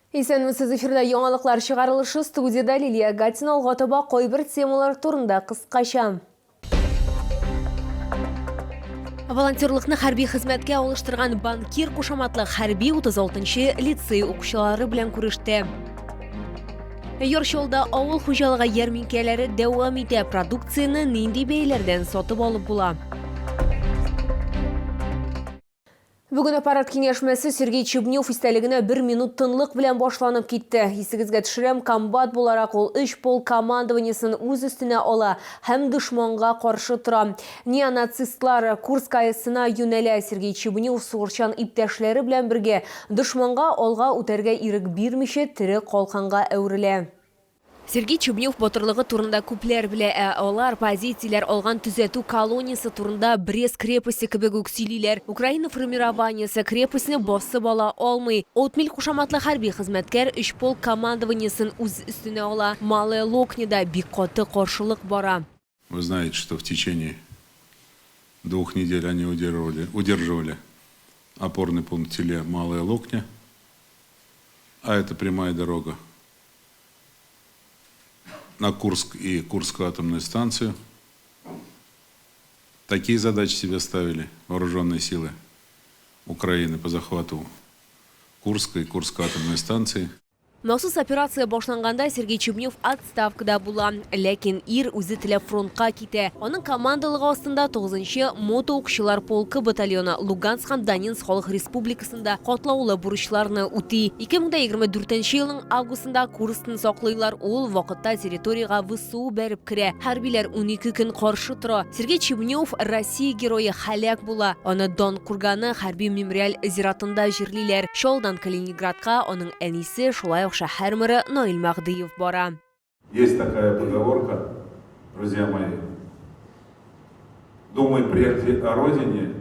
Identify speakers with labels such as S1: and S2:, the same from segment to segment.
S1: Исәнмесез, эфирда яңалыклар чыгарылышы, студияда Лилия Гатина алгатыба койбір темалар турында кыскача. Волонтерлыкны хәрби хезмәткә алыштырган банкир кушаматлы хәрби 36-нчы лицей укучылары белән күреште. Йоршолда авыл хуҗалыгы ярминкәләре дәвам итә, продукцияны нинди бәяләрдән сатып алып була. Бүген аппарат киңәшмәсе Сергей Чебнев истәлегенә 1 минут тынлык белән башланып китте. Исегезгә төшерәм, комбат буларак ул 3 полк командованиесен үз өстенә ала һәм дошманга каршы тора. Неонацистлар Курскаясына юнәлә. Сергей Чебнев сугышчан иптәшләре белән бергә дошманга алга үтәргә ирек бирмичә тере калканга әверелә. Сергей Чебнев батырлыгы турында күпләр белә, алар позицияләр алган төзәтү колониясе турында Брест крепости кебек үк сөйлиләр. Украина формированиесе крепостьне басып ала алмый. Отмил кушаматлы хәрби хезмәткәр 3 полк командованиесен үз өстенә ала. Малая Локнеда бик каты каршылык бара.
S2: Вы знаете, что в течение 2 недель они удерживали опорный пункт в селе Малая Локня, а это прямая дорога на Курск и Курскую атомную станцию. Такие задачи себе ставили вооруженные силы Украины по захвату Курской и Курской атомной станции.
S1: Махсус операция башланганда Сергей Чебнев отставкада була, ләкин ир үзе теләп фронтка китә. Аның командалыгы астында 9-нчы мотоукчылар полкы батальоны Луганск һәм Донецк халык республикасында катлаулы бурычларны үти. 2024 елның августында Курскны саклыйлар. Ул вакытта территорияга ВСУ бәреп керә. Хәрбиләр 12 көн каршы тора. Сергей Чебнев Россия герое һәлак була. Аны Дон курганы хәрби мемориаль зиратында җирлиләр. Шолдан Калининградка аның әнисе шулай шәһәр мэры Наил Мәгдиев бара.
S2: Есть такая поговорка, друзья мои. Думай прежде о родине,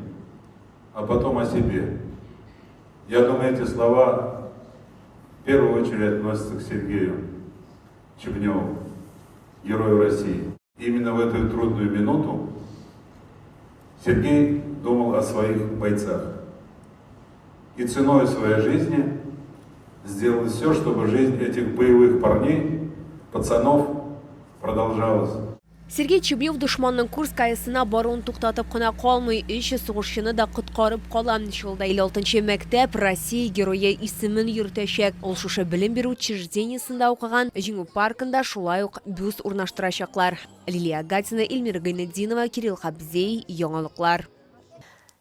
S2: а потом о себе. Я думаю, эти слова в первую очередь относятся к Сергею Чебневу, герою России. Именно в эту трудную минуту Сергей думал о своих бойцах. И ценой своей жизни сделал все, чтобы жизнь этих боевых парней, пацанов, продолжалась.
S1: Сергей Чебнев дошманның Курскаясына баруын туктатып кына калмый, 3 сугышчыны да коткарып кала. Шулда 56-нчы мәктәп Россия герое исемен йөртәчәк. Ул шушы белем бирү учреждениесендә укыган, җиңү паркында шулай ук бюст урнаштырачаклар. Лилия Гатина, Эльмира Гайнетдинова, Кирилл Хабзей, яңалыклар.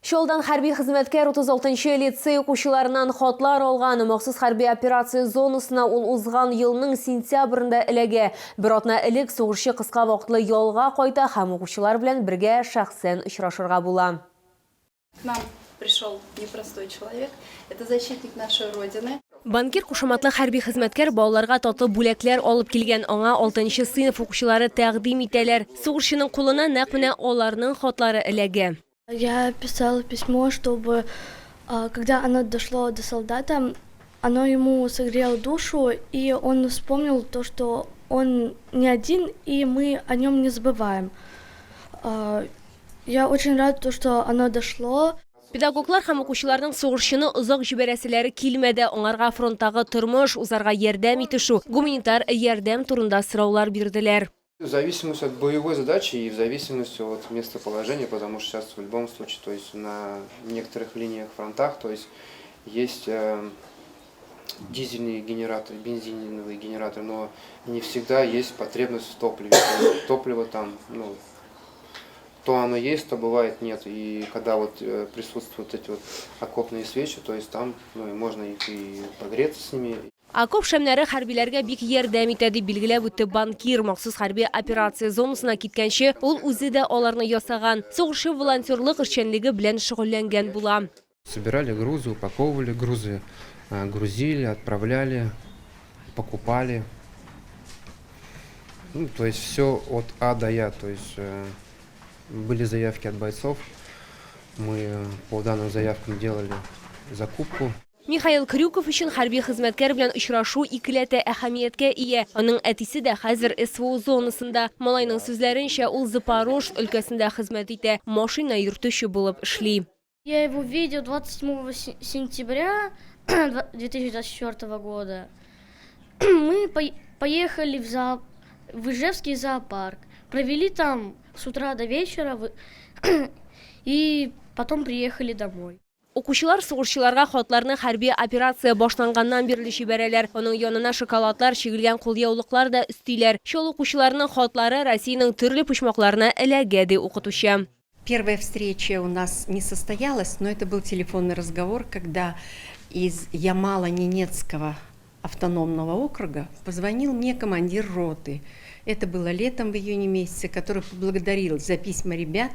S1: Шолдан хәрби хезмәткәр 36-нчы лицей укучыларынан хатлар алган. Махсус хәрби операция зонасына ул узган елның сентябрендә эләгә. Бер атна элек сугышчы кыска вакытлы ялга кайта һәм укучылар белән бергә шәхсән очрашырга була.
S3: К нам пришел непростой человек. Это защитник нашей Родины.
S1: Банкир кушаматлы хәрби хезмәткәр балаларга татлы бүләкләр алып килгән. Аңа 6-нчы сыйныф укучылары тәкъдим итәләр. Сугышчының кулына нәкъ менә аларның хатлары эләгә.
S4: Я писала письмо, чтобы, когда оно дошло до солдата, оно ему согрело душу, и он вспомнил то, что он не один, и мы о нем не забываем. Я очень рада, что оно дошло.
S1: Педагоглар һәм укучыларның сугышчыны озак җибәрәселәре килмәде. Аңарга фронттагы тормыш, узарга ярдәм итешү, гуманитар ярдәм турында сораулар бирделәр.
S5: В зависимости от боевой задачи и в зависимости от местоположения, потому что сейчас в любом случае, то есть на некоторых линиях фронтах, то есть дизельные генераторы, бензиновые генераторы, но не всегда есть потребность в топливе. Топливо там, то оно есть, то бывает нет. И когда вот присутствуют эти вот окопные свечи, то есть там можно их и погреться с ними.
S1: Окоп шәмнәре хәрбиләргә бик ярдәм итә дип билгеләп үтте банкир. Махсус хәрби операция зонасына киткәнче ул үзе дә аларны ясаган. Сугышы волонтерлык эшчәнлеге белән шөгыльләнгән була.
S5: Собирали грузы, упаковывали грузы, грузили, отправляли, покупали. То есть все от А до Я. То есть были заявки от бойцов. Мы по данным заявкам делали закупку.
S1: Михаил Крюков өчен хәрби хезмәткәр белән очрашу икеләтә әһәмияткә ия. Аның әтисе дә хәзер СВО зонасында. Малайның сүзләренчә, ул Запорож өлкәсендә хезмәт итә, машина йөртүче булып эшли.
S4: Я его видел 27 сентября 2024 года. Мы поехали в Ижевский зоопарк, провели там с утра до вечера и потом приехали домой.
S1: Оқучылар сугышчыларга хатларны хәрби операция башланганнан бирле җибәрәләр. Аның янына шоколадлар, чигелгән кулъяулыклар да өстиләр. Шул оқучыларның хатлары Россиянең төрле почмакларына эләгә ди укытучы.
S6: Первая встреча у нас не состоялась, но это был телефонный разговор, когда из Ямало-Ненецкого автономного округа позвонил мне командир роты. Это было летом, в июне месяце, который поблагодарил за письма ребят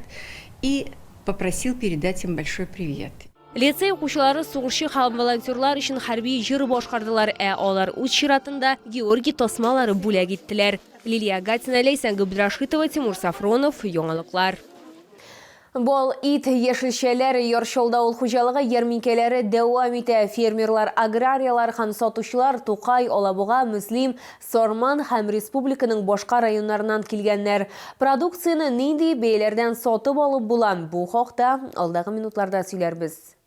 S6: и попросил передать им большой привет.
S1: Лицей оқучылары сугышчы һәм волонтерлар өчен хәрби җыр башкардылар, алар үз чиратында Георгий тосмалары бүләк иттеләр. Лилия Гатина, Лейсан Габдрашитова, Тимур Сафронов, яңалыклар. Бол ит яшелчәләр яршылда ул хуҗалыгы ярминкәләре дәвам итә. Фермерлар, аграриялар һәм сатучылар Тукай, Алабуга, Мөслим, Сорман һәм республиканың башка районнарыннан килгәннәр. Продукцияны нинди бәяләрдән сатып алып була? Бу хакта алдагы минутларда сөйләрбез.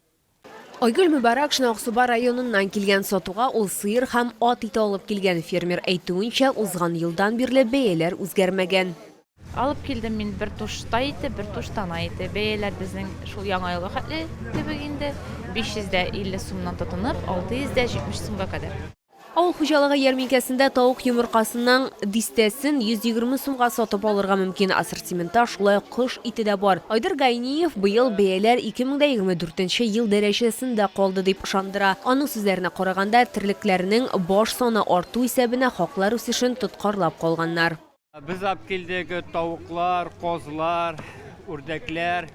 S1: Айгөл Мүбарак Аксубай районыннан килгән сатуга ул сыер һәм ат ите алып килгән. Фермер әйтүенчә, узган елдан бирле бәяләр үзгәрмәгән.
S7: Алып килдем мин бер тушта ите, бер туштана ите. Бәяләр безнең шул яңа елга хәтле кебек инде 550 сумнан тотынып 670 сумга кадәр.
S1: Авыл хуҗалыгы ярминкәсендә тавык йомыркасының дистәсен 120 сумга сатып алырга мөмкин. Ассортиментта шулай кош ите дә бар. Айдар Гайниев быел бәяләр 2024 ел дәрәҗәсендә калды дип ышандыра. Аның сүзләренә караганда, терлекләрнең баш саны арту исәбенә хаклар үсешен тоткарлап калганнар.
S8: Biz alып keldik tavuklar, kozlar, үрдәкләр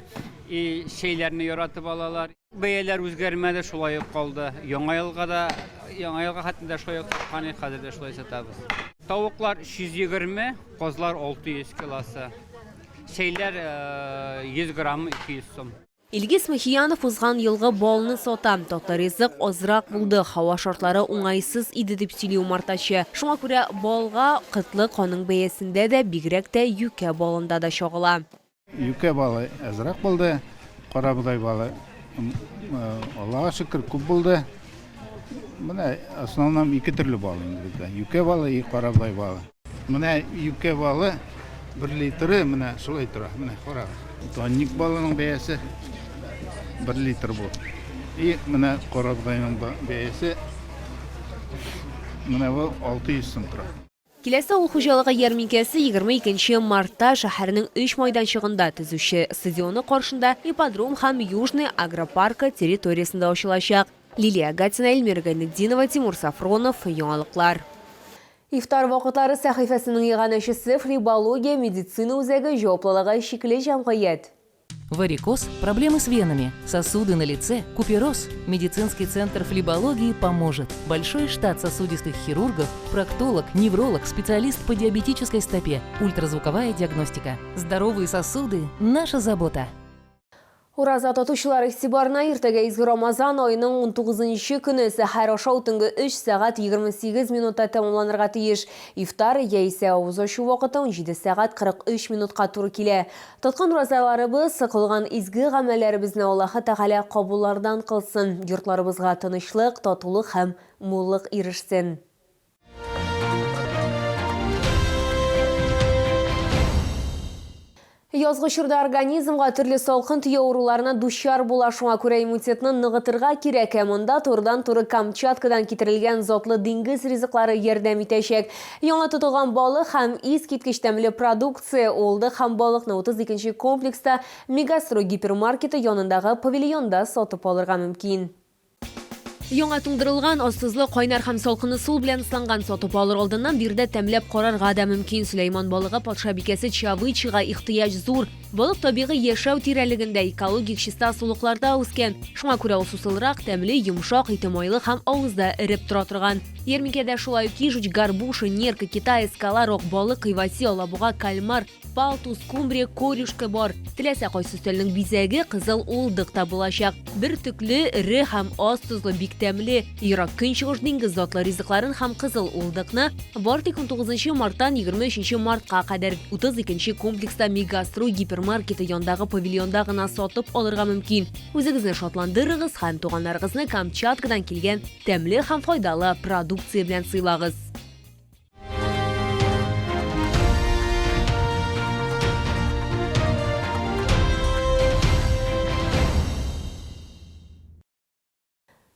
S8: и şeylerini yaratып алалар. Бәяләр үзгәрмәде, шулай ук калды. Яңа елга хәтле шулай ук каны хәзер дә шулай сатабыз. Тавуклар 320, kozlar 600 килосы. Şeyler 100 грамм 200 сум.
S1: Илгиз Михиянов узган елгы балны сата. Татлы ризык азрак булды. Һава шартлары уңайсыз иде дип сөйли умартачы. Шуңа күрә балга кытлы каның бәясендә дә бигрәк тә юкә балында да чагыла.
S9: Юкә балы азрак булды. Карабудай балы Аллага шөкер күп булды. Менә основном ике төрле бал инде. Юкә балы и карабудай балы. Менә юкә балы 1 литры менә шулай тора. Менә карагыз. Тонник балының бәясе 1 литр бу. И менә карабудайның бәясе менә бу 600 сум тора.
S1: Киләсе авыл хуҗалыгы ярминкәсе 22 мартта шәһәрнең 3 майданчыгында төзүче стадионы каршында ипподром һәм Южный агропаркы территориясендә ачылачак. Лилия Гатина, Эльмира Гайнетдинова, Тимур Сафронов, яңалыклар. Ифтар вакытлары сәхифәсенең иганәчесе флебология медицина үзәге җаваплылыгы шикле җәмгыять.
S10: Варикоз, проблемы с венами, сосуды на лице, купероз. Медицинский центр флебологии поможет. Большой штат сосудистых хирургов, проктолог, невролог, специалист по диабетической стопе, ультразвуковая диагностика. Здоровые сосуды – наша забота.
S1: Ураза татучылар игътибарына иртәгә изге Рамазан айының 19-нчы көне сәхәр аша төнге 3 сәгать 28 минутта тәмамланырга тиеш. Ифтар яисә авыз ачу вакыты 17 сәгать 43 минутка туры килә. Тоткан уразаларыбыз, кылган изге гамәлләребезне Аллаһы Тәгалә кабуллардан кылсын. Йортларыбызга тынычлык, татулык һәм муллык ирешсен. Язгы чорда организмга төрле салкын тие авыруларына дучар була, шуңа күрә иммунитетны ныгытырга кирәк. Монда турыдан-туры Камчаткадан китерелгән затлы диңгез ризыклары ярдәм итәчәк. Яңа тотылган балык һәм искиткеч тәмле продукция олды һәм балыкны 32-нче комплекста Мегастро гипермаркеты янындагы павильонда сатып алырга мөмкин. Яңа туңдырылган ассызлы кайнар һәм салкыны сул белән ысланган сатып алыр алдыннан бирдә тәмләп карарга да мөмкин. Сөләйман балыгы патша бикәсе Чавычыга ихтыяҗ зур. Балык табигый яшәү тирәлегендә экологик чиста сулыкларда үскән. Шуңа күрә ул сусылрак, тәмле, йомшак, итемайлы һәм авызда эреп тора торган. Ярминкәдә шулай ук кижуч, горбуша, нерка, китай, скалар, ок балык, кыйваси, алабуга, кальмар, палтус, скумбрия, корюшка бар. Теләсә кайсы өстәлнең бизәге кызыл улдык та булачак. Бер төкле, ире һәм аз тузлы бик тәмле Ирак көнчыгыш диңгез затлы ризыкларын һәм кызыл улдыкны бар тик 19 марттан 23 мартка кадәр 32 комплекста Мегастро гипермаркеты яндагы павильонда гына сатып алырга мөмкин. Үзегезне шатландырыгыз һәм туганнарыгызны Камчаткадан килгән тәмле һәм файдалы продукция белән сыйлагыз.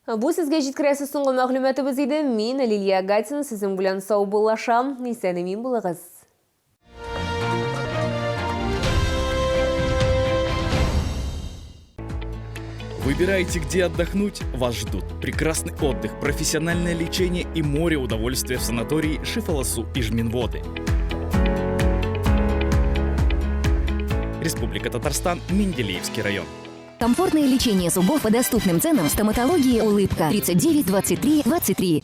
S1: Бу сезгә җиткерәсе соңгы мәгълүматыбыз иде. Мин Лилия Гатина сезнең белән сау булашам. Исән-имин булыгыз.
S11: Выбираете, где отдохнуть? Вас ждут прекрасный отдых, профессиональное лечение и море удовольствия в санатории Шифаласу и Жминводы. Республика Татарстан, Менделеевский район.
S12: Комфортное лечение зубов по доступным ценам в стоматологии «Улыбка». 39 23 23.